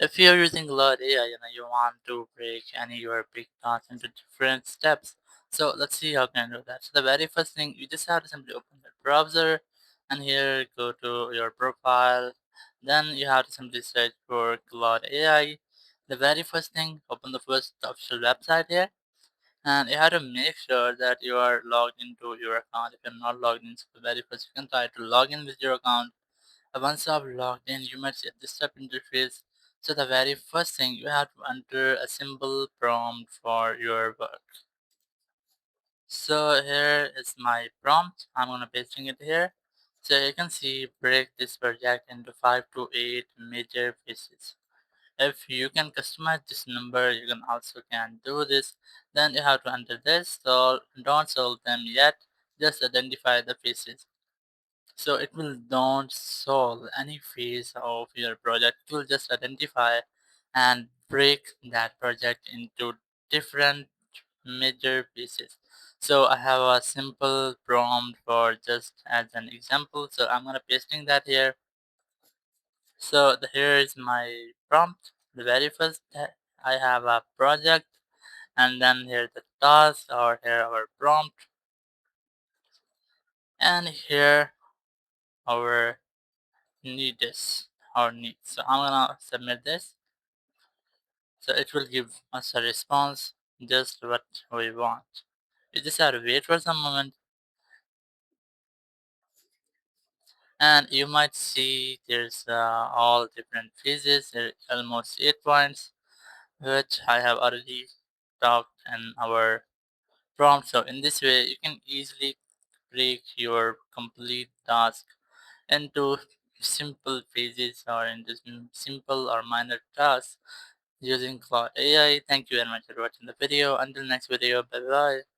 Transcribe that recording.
If you're using Claude AI, you want to break any your big tasks into different steps. So let's see how can I do that. So the very first thing, you just have to simply open the browser, and here go to your profile. Then you have to simply search for Claude AI. The very first thing, open the first official website here, and you have to make sure that you are logged into your account. If you're not logged in, so the very first you can try to log in with your account. Once you have logged in, you might see this step interface. So the very first thing, you have to enter a simple prompt for your work. So here is my prompt. I'm gonna pasting it here. So you can see break this project into 5 to 8 major phases. If you can customize this number, you can also can do this. Then you have to enter this. So don't solve them yet. Just identify the phases. So it will don't solve any phase of your project. It will just identify and break that project into different major pieces. So I have a simple prompt for just as an example. So I'm gonna pasting that here. So here is my prompt. The very first I have a project, and then here's the task, or here our prompt, and here our need this or needs. So I'm gonna submit this. So it will give us a response just what we want. You just have to wait for some moment, and you might see there's all different phases. There are almost 8 points, which I have already talked in our prompt. So in this way, you can easily break your complete task into simple phases or into simple or minor tasks using Claude AI. Thank you very much for watching the video. Until next video, bye bye.